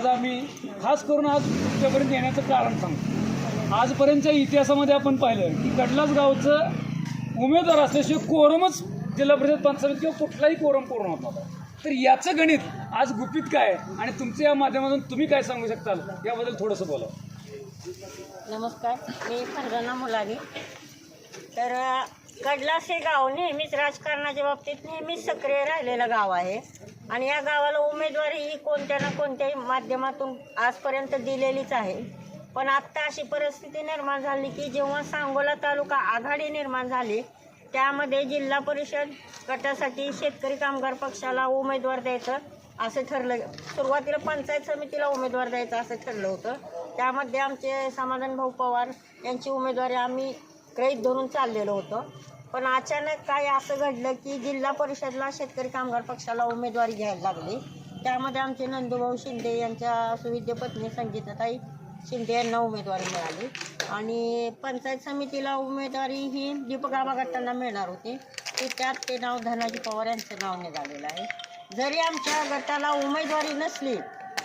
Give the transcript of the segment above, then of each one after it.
आज आम्ही खास करून आज तुमच्यापर्यंत येण्याचं कारण सांगतो। आजपर्यंतच्या इतिहासामध्ये आपण पाहिलं की कडलास गावचं उमेदवार असल्याशिवाय कोरमच जिल्हा परिषद पंचायत किंवा कुठलाही कोरम पूर्ण होत नव्हता। तर याचं गणित आज गुपित काय आणि तुमच्या या माध्यमातून तुम्ही काय सांगू शकताल याबद्दल थोडंसं बोला। नमस्कार, मी फरजाना मुलानी। तर कडलास हे गाव नेहमीच राजकारणाच्या बाबतीत नेहमीच सक्रिय राहिलेलं गाव आहे आणि या गावाला उमेदवारी ही कोणत्या ना कोणत्याही माध्यमातून आजपर्यंत दिलेलीच आहे। पण आत्ता अशी परिस्थिती निर्माण झाली की जेव्हा सांगोला तालुका आघाडी निर्माण झाली त्यामध्ये जिल्हा परिषद गटासाठी शेतकरी कामगार पक्षाला उमेदवार द्यायचं असं ठरलं। सुरुवातीला पंचायत समितीला उमेदवार द्यायचं असं ठरलं होतं। त्यामध्ये आमचे समाधान भाऊ पवार यांची उमेदवारी आम्ही गृहीत धरून चाललेलो होतो। पण अचानक काय असं घडलं की जिल्हा परिषदला शेतकरी कामगार पक्षाला उमेदवारी घ्यायला लागली। त्यामध्ये आमचे नंदूभाऊ शिंदे यांच्या सुविद्य पत्नी संगीताताई शिंदे यांना उमेदवारी मिळाली आणि पंचायत समितीला उमेदवारी ही दीपक आबा गटांना मिळणार होती की त्यात ते नाव धनाजी पवार यांचं नाव निघालेलं आहे। जरी आमच्या गटाला उमेदवारी नसली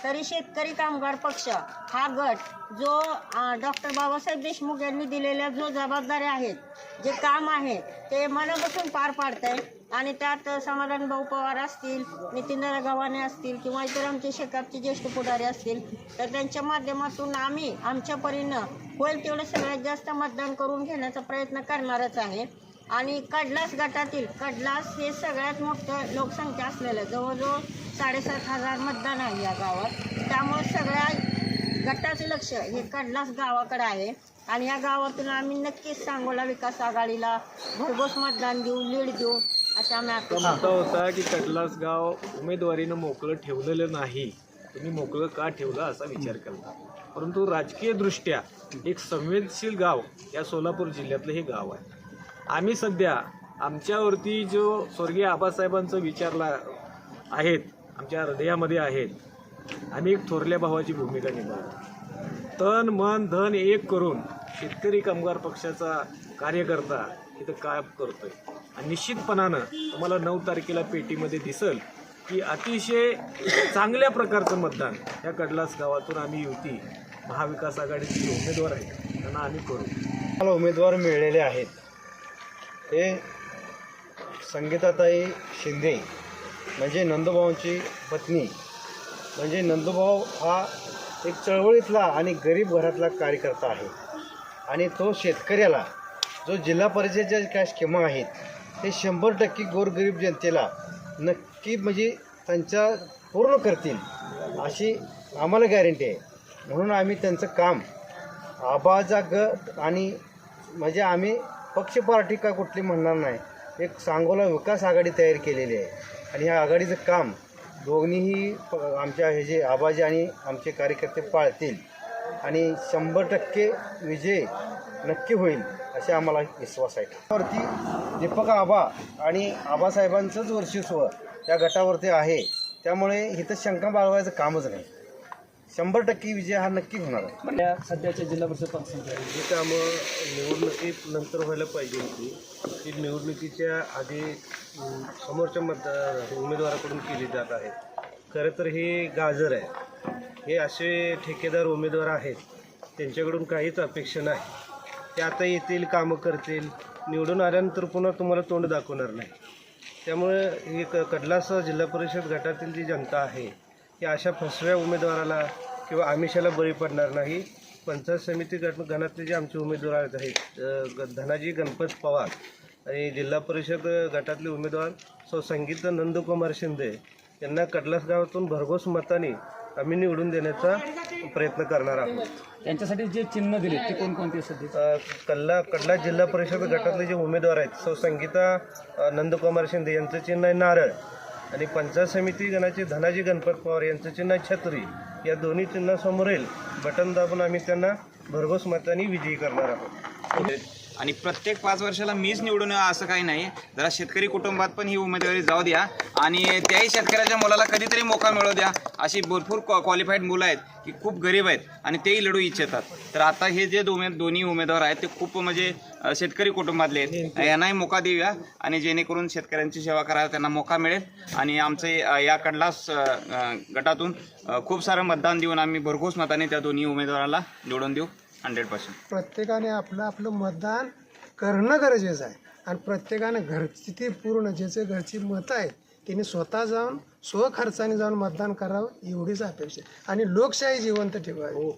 तरी शेतकरी कामगार पक्ष हा गट जो डॉक्टर बाबासाहेब देशमुख यांनी दिलेल्या जो जबाबदाऱ्या आहेत, जे काम आहे ते मनापासून पार पाडत आहे आणि त्यात समाधान भाऊ पवार असतील, नितीनदादा गव्हाणे असतील किंवा इतर आमचे शेकापचे ज्येष्ठ पुढारी असतील तर त्यांच्या माध्यमातून आम्ही आमच्या परीनं होईल तेवढं सगळ्यात जास्त मतदान करून घेण्याचा प्रयत्न करणारच आहे। आणि कडलास गटातील कडलास हे सगळ्यात मोठं लोकसंख्या असलेलं जवळजवळ 7,500 मतदान आहे या गावात। त्यामुळे सगळ्या गटाचं लक्ष हे कडलास गावाकडे आहे आणि या गावातून आम्ही नक्कीच सांगोला विकास आघाडीला भरघोस मतदान देऊ, लीड देऊ अशा आम्ही मुद्दा होता की कडलास गाव उमेदवारीनं मोकळं ठेवलेलं नाही, तुम्ही मोकळं का ठेवलं असा विचार केला। परंतु राजकीयदृष्ट्या एक संवेदनशील गाव या सोलापूर जिल्ह्यातलं हे गाव आहे। आम्ही सध्या आमच्यावरती जो स्वर्गीय आबासाहेबांचं विचारला आहेत आमच्या हृदयामध्ये आहेत, आम्ही एक थोरल्या भावाची भूमिका निभावतो। तन मन धन एक करून शेतकरी कामगार पक्षाचा कार्यकर्ता इथं काय करतोय आणि निश्चितपणानं तुम्हाला 9 तारखेला पेटीमध्ये दिसेल की अतिशय चांगल्या प्रकारचं मतदान या कडलास गावातून आम्ही युती महाविकास आघाडीचे जे उमेदवार आहेत त्यांना आम्ही करू। मला उमेदवार मिळालेले आहेत हे संगीताताई शिंदे म्हणजे नंदूभाऊंची पत्नी, म्हणजे नंदूभाऊ हा एक चळवळीतला आणि गरीब घरातला कार्यकर्ता आहे आणि तो शेतकऱ्याला जो जिल्हा परिषदेच्या काय स्कीमा आहेत ते 100% गोरगरीब जनतेला नक्की म्हणजे त्यांच्या पूर्ण करतील अशी आम्हाला गॅरंटी आहे। म्हणून आम्ही त्यांचं काम आबाजा गट आणि म्हणजे आम्ही पक्ष पार्टी का कुठली म्हणणार नाही, एक सांगोला विकास आघाडी तयार केलेली आहे आणि ह्या आघाडीचं काम दोन्हीही आमच्या हे जे आबाजी आणि आमचे कार्यकर्ते पाळतील आणि 100% विजय नक्की होईल असे आम्हाला विश्वास आहे। वरती दीपक आबा आणि आबासाहेबांचंच वर्चस्व या गटावरती आहे, त्यामुळे इथं शंका बाळगायचं कामच नाही। 100% विजय हा नक्की होणार आहे। या सध्याच्या जिल्हा परिषद पंचायत जी कामं निवडणुकीत नंतर व्हायला पाहिजे होती ती निवडणुकीच्या आधी समोरच्या उमेदवाराकडून केली जात आहेत। खरं तर हे गाजर आहे, हे असे ठेकेदार उमेदवार आहेत त्यांच्याकडून काहीच अपेक्षा नाही। ते आता येतील, कामं करतील, निवडून आल्यानंतर पुन्हा तुम्हाला तोंड दाखवणार नाही। त्यामुळे हे कडलास जिल्हा परिषद गटातील जी जनता आहे की अशा फसव्या उमेदवाराला किंवा आमिषाला बळी पडणार नाही। पंचायत समिती गणातले जे आमचे उमेदवार आहेत धनाजी गणपत पवार आणि जिल्हा परिषद गटातले उमेदवार संगीत नंदकुमार शिंदे यांना कडलास गावातून भरघोस मताने आम्ही निवडून देण्याचा प्रयत्न करणार आहोत। त्यांच्यासाठी जे चिन्ह दिले ते कोणकोणते सध्या कडलास जिल्हा परिषद गटातले जे उमेदवार आहेत संगीता नंदकुमार शिंदे यांचं चिन्ह आहे नारळ आणि पंचायत समिती गणाचे धनाजी गणपत पवार यांचं चिन्ह छत्री। या दोन्ही चिन्हासमोरील बटन दाबून आम्ही त्यांना भरघोस मताने विजयी करणार आहोत। आणि प्रत्येक 5 वर्षाला मीच निवडून असं काही नाही, जरा शेतकरी कुटुंबात पण ही उमेदवारी जाऊ द्या आणि त्याही शेतकऱ्याच्या मुलाला कधीतरी मोका मिळू द्या. अशी भरपूर क्वालिफाईड मुलं आहेत की खूप गरीब आहेत आणि तेही लढू इच्छितात. तर आता हे जे दोन्ही उमेदवार आहेत ते खूप म्हणजे शेतकरी कुटुंबातले आहेत. यांनाही मोका देऊया आणि जेणेकरून शेतकऱ्यांची सेवा करायला त्यांना मोका मिळेल. आणि आमचे या कडलास गटातून खूप सारं मतदान देऊन आम्ही भरघोस मताने त्या दोन्ही उमेदवाराला निवडून देऊ 100%. प्रत्येकाने आपलं आपलं मतदान करणं गरजेचं आहे आणि प्रत्येकानं घरची ती पूर्ण ज्याचे घरची मतं आहेत त्यांनी स्वतः जाऊन स्वखर्चाने जाऊन मतदान करावं एवढीच अपेक्षा आहे आणि लोकशाही जिवंत ठेवावी.